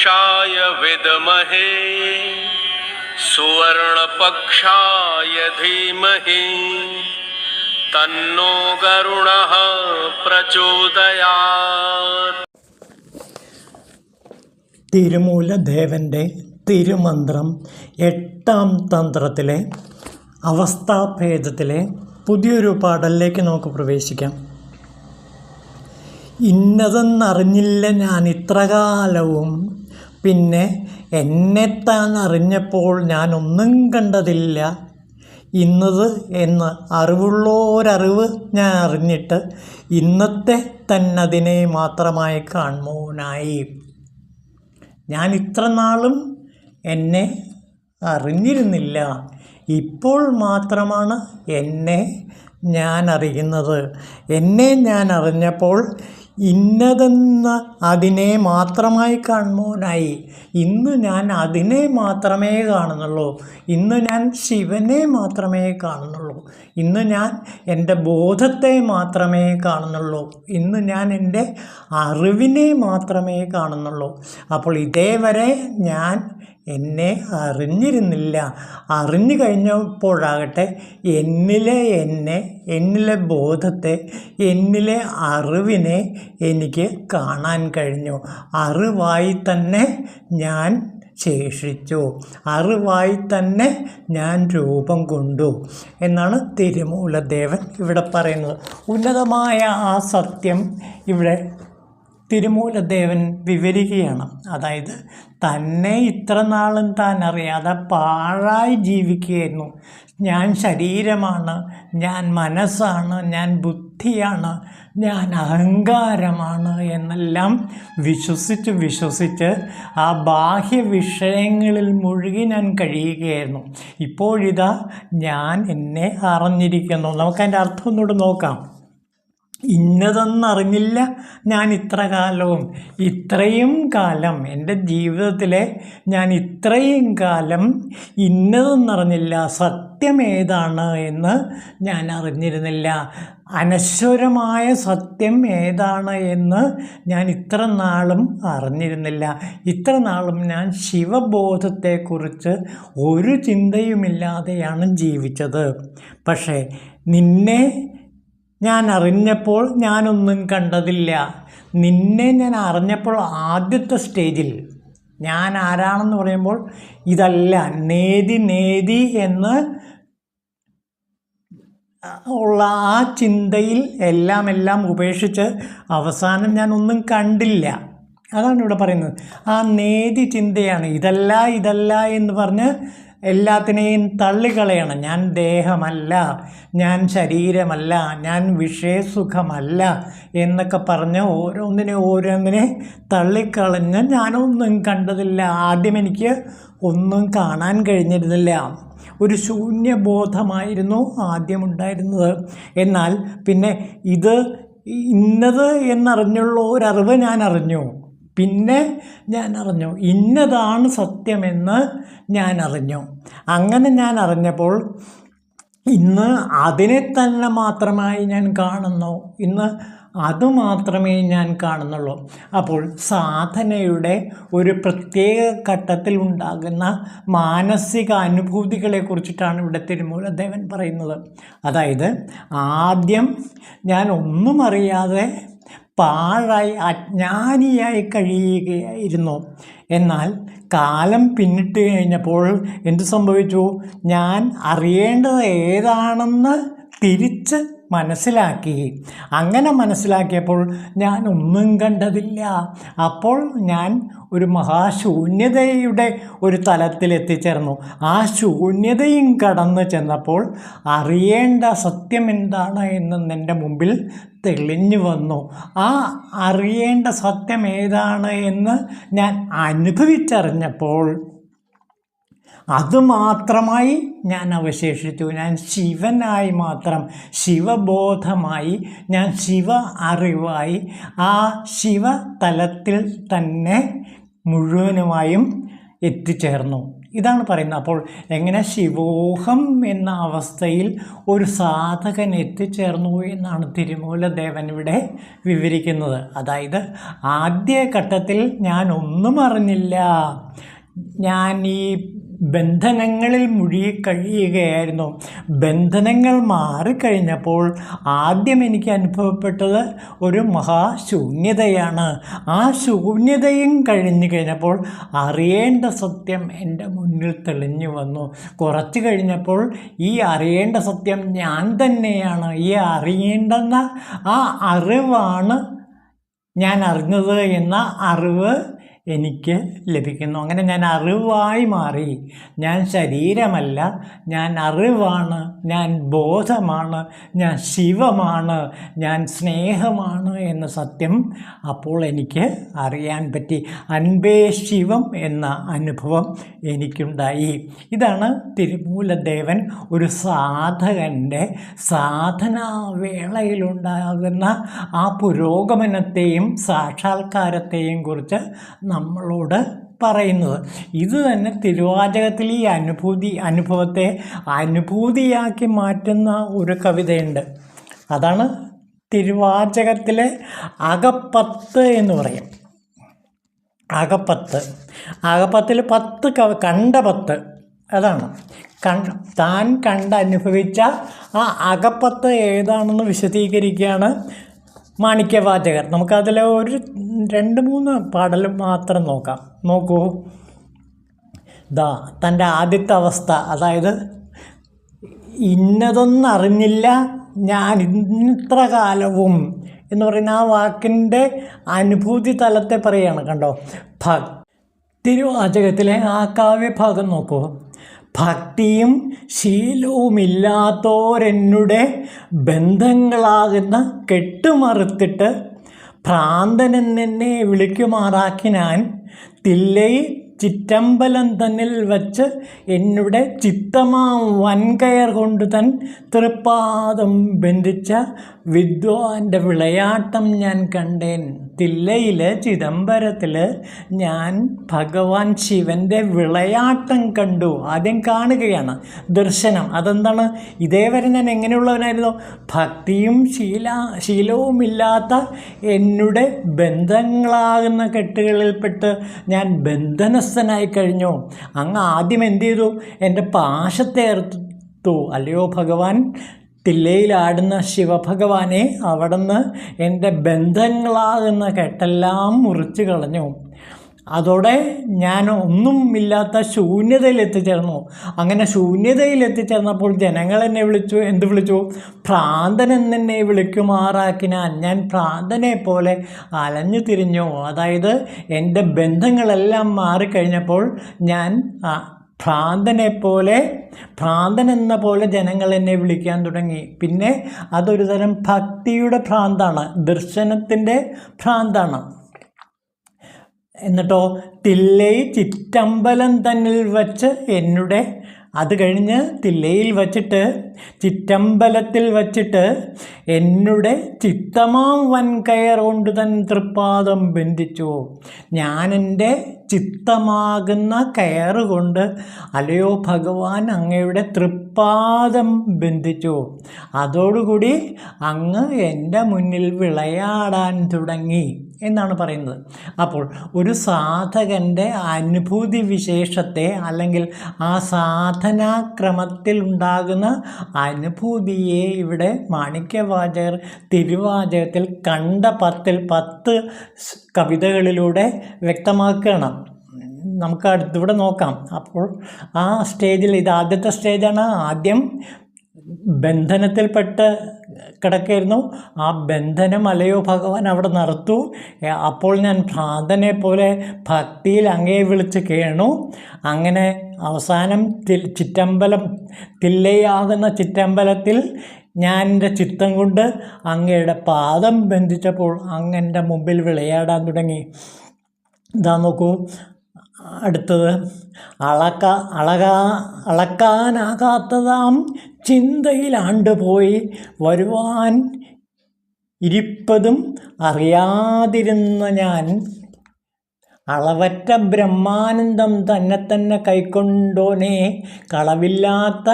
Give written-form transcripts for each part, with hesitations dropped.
वृषाय विद्महे सुवर्णपक्षाय धीमहि तन्नो गरुडः प्रचोदयात्. തിരുമൂലദേവൻ്റെ തിരുമന്ത്രം 8ാം തന്ത്രത്തിലെ അവസ്ഥാഭേദത്തിലെ പുതിയൊരു പാഠലിലേക്ക് നമുക്ക് പ്രവേശിക്കാം. ഇന്നതെന്നറിഞ്ഞില്ല ഞാൻ ഇത്രകാലവും, പിന്നെ എന്നെത്താൻ അറിഞ്ഞപ്പോൾ ഞാനൊന്നും കണ്ടതില്ല. ഇന്നത് എന്ന് അറിവുള്ളോരറിവ് ഞാൻ അറിഞ്ഞിട്ട് ഇന്നത്തെ തന്നതിനെ മാത്രമായി കാണുവാനായി. ഞാൻ ഇത്ര നാളും എന്നെ അറിഞ്ഞിരുന്നില്ല, ഇപ്പോൾ മാത്രമാണ് എന്നെ ഞാൻ അറിയുന്നത്. എന്നെ ഞാൻ അറിഞ്ഞപ്പോൾ ഇന്നതെന്ന് അതിനെ മാത്രമായി കാണുവാനായി. ഇന്ന് ഞാൻ അതിനെ മാത്രമേ കാണുന്നുള്ളൂ. ഇന്ന് ഞാൻ ശിവനെ മാത്രമേ കാണുന്നുള്ളൂ. ഇന്ന് ഞാൻ എൻ്റെ ബോധത്തെ മാത്രമേ കാണുന്നുള്ളൂ. ഇന്ന് ഞാൻ എൻ്റെ അറിവിനെ മാത്രമേ കാണുന്നുള്ളൂ. അപ്പോൾ ഇതേവരെ ഞാൻ എന്നെ അറിഞ്ഞിരുന്നില്ല. അറിഞ്ഞു കഴിഞ്ഞപ്പോഴാകട്ടെ എന്നിലെ ബോധത്തെ, എന്നിലെ അറിവിനെ എനിക്ക് കാണാൻ കഴിഞ്ഞു. അറിവായി തന്നെ ഞാൻ ശേഷിച്ചു, അറിവായി തന്നെ ഞാൻ രൂപം കൊണ്ടു എന്നാണ് തിരുമൂലദേവൻ ഇവിടെ പറയുന്നത്. ഉന്നതമായ ആ സത്യം ഇവിടെ തിരുമൂലദേവൻ വിവരിക്കുകയാണ്. അതായത് തന്നെ ഇത്ര നാളും താൻ അറിയാതെ പാഴായി ജീവിക്കുകയായിരുന്നു. ഞാൻ ശരീരമാണ്, ഞാൻ മനസ്സാണ്, ഞാൻ ബുദ്ധിയാണ്, ഞാൻ അഹങ്കാരമാണ് എന്നെല്ലാം വിശ്വസിച്ച് ആ ബാഹ്യ വിഷയങ്ങളിൽ മുഴുകി ഞാൻ കഴിയുകയായിരുന്നു. ഇപ്പോഴിതാ ഞാൻ എന്നെ അറിഞ്ഞിരിക്കുന്നു. നമുക്കതിൻ്റെ അർത്ഥം ഒന്നുകൂടെ നോക്കാം. ഇന്നതെന്നറിഞ്ഞില്ല ഞാൻ ഇത്രയും കാലം എൻ്റെ ജീവിതത്തിലെ ഞാൻ ഇത്രയും കാലം ഇന്നതെന്നറിഞ്ഞില്ല. സത്യം ഏതാണ് എന്ന് ഞാൻ അറിഞ്ഞിരുന്നില്ല. അനശ്വരമായ സത്യം ഏതാണ് എന്ന് ഞാൻ ഇത്ര നാളും അറിഞ്ഞിരുന്നില്ല. ഇത്ര നാളും ഞാൻ ശിവബോധത്തെക്കുറിച്ച് ഒരു ചിന്തയുമില്ലാതെയാണ് ജീവിച്ചത്. പക്ഷേ നിന്നെ ഞാൻ അറിഞ്ഞപ്പോൾ ഞാനൊന്നും കണ്ടതില്ല. നിന്നെ ഞാൻ അറിഞ്ഞപ്പോൾ ആദ്യത്തെ സ്റ്റേജിൽ ഞാൻ ആരാണെന്ന് പറയുമ്പോൾ ഇതല്ല, നേതി എന്ന് ഉള്ള ആ ചിന്തയിൽ എല്ലാം ഉപേക്ഷിച്ച് അവസാനം ഞാനൊന്നും കണ്ടില്ല. അതാണ് ഇവിടെ പറയുന്നത്. ആ നേതി ചിന്തയാണ്. ഇതല്ല എന്ന് പറഞ്ഞ് എല്ലാത്തിനെയും തള്ളിക്കളയണം. ഞാൻ ദേഹമല്ല, ഞാൻ ശരീരമല്ല, ഞാൻ വിഷയസുഖമല്ല എന്നൊക്കെ പറഞ്ഞ് ഓരോന്നിനെ തള്ളിക്കളഞ്ഞ് ഞാനൊന്നും കണ്ടതില്ല. ആദ്യം എനിക്ക് ഒന്നും കാണാൻ കഴിഞ്ഞിരുന്നില്ല. ഒരു ശൂന്യബോധമായിരുന്നു ആദ്യമുണ്ടായിരുന്നത്. എന്നാൽ പിന്നെ ഇന്നത് എന്നറിഞ്ഞുള്ള ഒരറിവ് ഞാൻ അറിഞ്ഞു. പിന്നെ ഞാൻ അറിഞ്ഞു ഇന്നതാണ് സത്യമെന്ന് ഞാൻ അറിഞ്ഞു. അങ്ങനെ ഞാൻ അറിഞ്ഞപ്പോൾ ഇന്ന് അതിനെ തന്നെ മാത്രമായി ഞാൻ കാണുന്നു. ഇന്ന് അതുമാത്രമേ ഞാൻ കാണുന്നുള്ളൂ. അപ്പോൾ സാധനയുടെ ഒരു പ്രത്യേക ഘട്ടത്തിൽ ഉണ്ടാകുന്ന മാനസിക അനുഭൂതികളെക്കുറിച്ചിട്ടാണ് ഇവിടെ തിരുമൂലദേവൻ പറയുന്നത്. അതായത് ആദ്യം ഞാൻ ഒന്നും അറിയാതെ പാഴായി അജ്ഞാനിയായി കഴിയുകയായിരുന്നു. എന്നാൽ കാലം പിന്നിട്ട് കഴിഞ്ഞപ്പോൾ എന്തു സംഭവിച്ചു? ഞാൻ അറിയേണ്ടത് ഏതാണെന്ന് തിരിച്ച് മനസ്സിലാക്കി. അങ്ങനെ മനസ്സിലാക്കിയപ്പോൾ ഞാൻ ഒന്നും കണ്ടതില്ല. അപ്പോൾ ഞാൻ ഒരു മഹാശൂന്യതയുടെ ഒരു തലത്തിൽ എത്തിച്ചേർന്നു. ആ ശൂന്യതയും കടന്നു ചെന്നപ്പോൾ അറിയേണ്ട സത്യം എന്താണ് എന്ന് എൻ്റെ മുമ്പിൽ തെളിഞ്ഞു വന്നു. ആ അറിയേണ്ട സത്യം ഏതാണ് എന്ന് ഞാൻ അനുഭവിച്ചറിഞ്ഞപ്പോൾ അതുമാത്രമായി ഞാൻ അവശേഷിച്ചു. ഞാൻ ശിവനായി മാത്രം, ശിവബോധമായി, ഞാൻ ശിവ അറിവായി ആ ശിവതലത്തിൽ തന്നെ മുഴുവനുമായും എത്തിച്ചേർന്നു. ഇതാണ് പറയുന്നത്. അപ്പോൾ എങ്ങനെ ശിവോഹം എന്ന അവസ്ഥയിൽ ഒരു സാധകൻ എത്തിച്ചേർന്നു എന്നാണ് തിരുമൂലദേവൻ ഇവിടെ വിവരിക്കുന്നത്. അതായത് ആദ്യ ഘട്ടത്തിൽ ഞാൻ ഒന്നും അറിഞ്ഞില്ല, ഞാൻ ഈ ബന്ധനങ്ങളിൽ മുഴുകിക്കഴിയുകയായിരുന്നു. ബന്ധനങ്ങൾ മാറിക്കഴിഞ്ഞപ്പോൾ ആദ്യം എനിക്ക് അനുഭവപ്പെട്ടത് ഒരു മഹാശൂന്യതയാണ്. ആ ശൂന്യതയും കഴിഞ്ഞു കഴിഞ്ഞപ്പോൾ അറിയേണ്ട സത്യം എൻ്റെ മുന്നിൽ തെളിഞ്ഞു വന്നു. കുറച്ച് കഴിഞ്ഞപ്പോൾ ഈ അറിയേണ്ട സത്യം ഞാൻ തന്നെയാണ്. ഈ അറിയേണ്ടെന്ന ആ അറിവാണ് ഞാൻ അറിഞ്ഞത് എന്ന അറിവ് എനിക്ക് ലഭിക്കുന്നു. അങ്ങനെ ഞാൻ അറിവായി മാറി. ഞാൻ ശരീരമല്ല, ഞാൻ അറിവാണ്, ഞാൻ ബോധമാണ്, ഞാൻ ശിവമാണ്, ഞാൻ സ്നേഹമാണ് എന്ന സത്യം അപ്പോൾ എനിക്ക് അറിയാൻ പറ്റി. അൻപേ ശിവം എന്ന അനുഭവം എനിക്കുണ്ടായി. ഇതാണ് തിരുമൂലദേവൻ ഒരു സാധകൻ്റെ സാധനാവേളയിലുണ്ടാകുന്ന ആ പുരോഗമനത്തെയും സാക്ഷാത്കാരത്തെയും കുറിച്ച് നമ്മളോട് പറയുന്നത്. ഇത് തന്നെ തിരുവാചകത്തിൽ ഈ അനുഭവത്തെ അനുഭൂതിയാക്കി മാറ്റുന്ന ഒരു കവിതയുണ്ട്. അതാണ് തിരുവാചകത്തിലെ അകപ്പത്ത് എന്ന് പറയും. അകപ്പത്തിൽ 10 കണ്ട 10 അതാണ് താൻ അനുഭവിച്ച ആ അകപ്പത്ത് ഏതാണെന്ന് വിശദീകരിക്കുകയാണ് മാണിക്യവാചകർ. നമുക്കതിൽ ഒരു 2-3 പാടൽ മാത്രം നോക്കൂ. തൻ്റെ ആദ്യത്തെ അവസ്ഥ, അതായത് ഇന്നതൊന്നും അറിഞ്ഞില്ല ഞാൻ ഇത്ര കാലവും എന്ന് പറയുന്ന ആ വാക്കിൻ്റെ അനുഭൂതി തലത്തെ പറയുകയാണ്. കണ്ടോ, തിരുവാചകത്തിലെ ആ കാവ്യഭാഗം നോക്കൂ. ഭക്തിയും ശീലവുമില്ലാത്തോരെന്നുടെ ബന്ധങ്ങളാകുന്ന കെട്ടുമറുത്തിട്ട് ഭ്രാന്തനെന്നെ വിളിക്കുമാറാക്കി ഞാൻ തില്ലൈ ചിറ്റമ്പലം തന്നിൽ വച്ച് എന്നുടെ ചിത്തമാം വൻകയർ കൊണ്ട് തൻ തൃപ്പാദം ബന്ധിച്ച വിദ്വാൻ്റെ വിളയാട്ടം ഞാൻ കണ്ടേൻ. തില്ലയിൽ ചിദംബരത്തിൽ ഞാൻ ഭഗവാൻ ശിവൻ്റെ വിളയാട്ടം കണ്ടു. ആദ്യം കാണുകയാണ്, ദർശനം. അതെന്താണ്? ഇതേവരെ ഞാൻ എങ്ങനെയുള്ളവനായിരുന്നു? ഭക്തിയും ശീലവുമില്ലാത്ത എന്നുടെ ബന്ധങ്ങളാകുന്ന കെട്ടുകളിൽപ്പെട്ട് ഞാൻ ബന്ധനസ്ഥനായി കഴിഞ്ഞു. അങ്ങ് ആദ്യം എന്ത് ചെയ്തു? എൻ്റെ പാശത്തെ എർത്തു. അല്ലയോ ഭഗവാൻ, തില്ലയിലാടുന്ന ശിവഭഗവാനെ, അവിടുന്ന് എൻ്റെ ബന്ധങ്ങളാകുന്ന കെട്ടെല്ലാം മുറിച്ച് കളഞ്ഞു. അതോടെ ഞാൻ ഒന്നുമില്ലാത്ത ശൂന്യതയിൽ എത്തിച്ചേർന്നു. അങ്ങനെ ശൂന്യതയിൽ എത്തിച്ചേർന്നപ്പോൾ ജനങ്ങൾ എന്നെ വിളിച്ചു? ഭ്രാന്തൻ എന്നെ വിളിക്കുമാറാക്കിനാൻ. ഞാൻ ഭ്രാന്തനെ പോലെ അലഞ്ഞു തിരിഞ്ഞു. അതായത് എൻ്റെ ബന്ധങ്ങളെല്ലാം മാറിക്കഴിഞ്ഞപ്പോൾ ഞാൻ ഭ്രാന്തൻ എന്ന പോലെ ജനങ്ങൾ എന്നെ വിളിക്കാൻ തുടങ്ങി. പിന്നെ അതൊരു തരം ഭക്തിയുടെ ഭ്രാന്താണ്, ദർശനത്തിൻ്റെ ഭ്രാന്താണ്. എന്നിട്ടോ തില്ലൈ ചിറ്റമ്പലം തന്നിൽ വച്ച് എന്നുടെ, അത് കഴിഞ്ഞ് തില്ലയിൽ വച്ചിട്ട് ചിറ്റമ്പലത്തിൽ വച്ചിട്ട് എന്നുടെ ചിത്തമാം വൻകയർ കൊണ്ട് തൻ തൃപ്പാദം ബന്ധിച്ചു. ഞാനെൻ്റെ ചിത്തമാകുന്ന കയറുകൊണ്ട് അല്ലയോ ഭഗവാൻ അങ്ങയുടെ തൃപ്പാദം ബന്ധിച്ചു. അതോടുകൂടി അങ്ങ് എൻ്റെ മുന്നിൽ വിളയാടാൻ തുടങ്ങി എന്നാണ് പറയുന്നത്. അപ്പോൾ ഒരു സാധകൻ്റെ അനുഭൂതി വിശേഷത്തെ, അല്ലെങ്കിൽ ആ സാധനാക്രമത്തിൽ ഉണ്ടാകുന്ന അനുഭൂതിയെ ഇവിടെ മാണിക്യവാചകർ തിരുവാചകത്തിൽ കണ്ട 10 കവിതകളിലൂടെ വ്യക്തമാക്കുകയാണ്. നമുക്ക് അടുത്തിവിടെ നോക്കാം. അപ്പോൾ ആ സ്റ്റേജിൽ, ഇത് ആദ്യത്തെ സ്റ്റേജാണ്. ആദ്യം ബന്ധനത്തിൽപ്പെട്ട് കിടക്കായിരുന്നു. ആ ബന്ധനം അല്ലയോ ഭഗവാൻ അവിടെ നടത്തു. അപ്പോൾ ഞാൻ ഭ്രാന്തനെ പോലെ ഭക്തിയിൽ അങ്ങേ വിളിച്ച് കേണു. അങ്ങനെ അവസാനം തില്ലയാകുന്ന ചിറ്റമ്പലത്തിൽ ഞാൻ എൻ്റെ ചിത്തം കൊണ്ട് അങ്ങയുടെ പാദം ബന്ധിച്ചപ്പോൾ അങ്ങ് എൻ്റെ മുമ്പിൽ വിളയാടാൻ തുടങ്ങി. ഇതാ നോക്കൂ, അടുത്തത് അളക്കാനാകാത്തതാം ചിന്തയിലാണ്ടുപോയി വരുവാൻ ഇരിപ്പതും അറിയാതിരുന്ന ഞാൻ. അളവറ്റ ബ്രഹ്മാനന്ദം തന്നെ തന്നെ കൈക്കൊണ്ടോനെ കളവില്ലാത്ത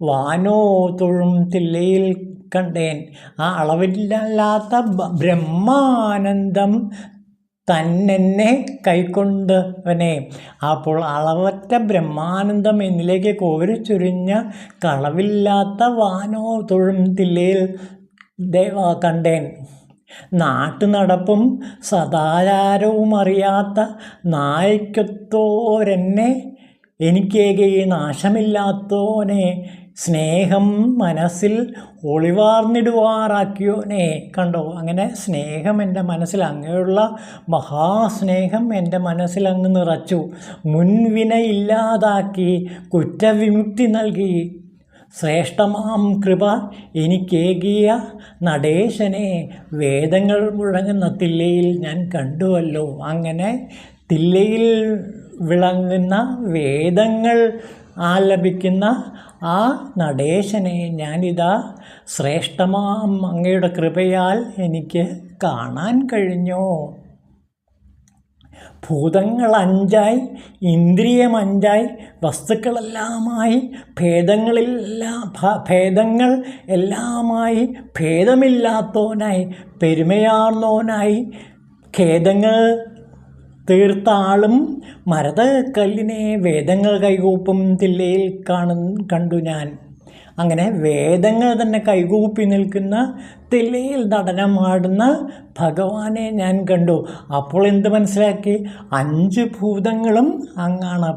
വാനോ തൊഴും തില്ലയിൽ കണ്ടേൻ. ആ അളവില്ലാത്ത ബ്രഹ്മാനന്ദം തന്നെ കൈക്കൊണ്ടവനെ. അപ്പോൾ അളവറ്റ ബ്രഹ്മാനന്ദം എന്നിലേക്ക് കോരിച്ചൊരിഞ്ഞ കളവില്ലാത്ത വാനോ തൊഴും തില്ലയിൽ കണ്ടേൻ. നാട്ടുനടപ്പും സദാചാരവും അറിയാത്ത നായ്ക്കൊത്തോരെന്നെ എനിക്കേകെ നാശമില്ലാത്തോനെ സ്നേഹം മനസ്സിൽ ഒളിവാർന്നിടുവാറാക്കിയോനെ. കണ്ടോ, അങ്ങനെ സ്നേഹം എൻ്റെ മനസ്സിൽ, അങ്ങനെയുള്ള മഹാസ്നേഹം എൻ്റെ മനസ്സിൽ അങ്ങ് നിറച്ചു. മുൻവിന ഇല്ലാതാക്കി കുറ്റവിമുക്തി നൽകി ശ്രേഷ്ഠമാം കൃപ എനിക്കേകിയ നടേശനെ വേദങ്ങൾ മുഴങ്ങുന്ന തില്ലയിൽ ഞാൻ കണ്ടുവല്ലോ. അങ്ങനെ തില്ലയിൽ വിളങ്ങുന്ന വേദങ്ങൾ ആലപിക്കുന്ന ആ നടേശനെ ഞാനിതാ ശ്രേഷ്ഠമാം അങ്ങയുടെ കൃപയാൽ എനിക്ക് കാണാൻ കഴിഞ്ഞു. ഭൂതങ്ങൾ 5ആയി, ഇന്ദ്രിയം 5ആയി, വസ്തുക്കളെല്ലാമായി, ഭേദങ്ങൾ എല്ലാമായി, ഭേദമില്ലാത്തവനായി, പെരുമയാർന്നവനായി, ഖേദങ്ങൾ തീർത്താളും മരതക്കല്ലിനെ വേദങ്ങൾ കൈകൂപ്പും തില്ലയിൽ കണ്ടു ഞാൻ. അങ്ങനെ വേദങ്ങൾ തന്നെ കൈകൂപ്പി നിൽക്കുന്ന തില്ലയിൽ നടനമാടുന്ന ഭഗവാനെ ഞാൻ കണ്ടു. അപ്പോൾ എന്ത് മനസ്സിലാക്കി? 5 ഭൂതങ്ങളും അങ്ങാണ്.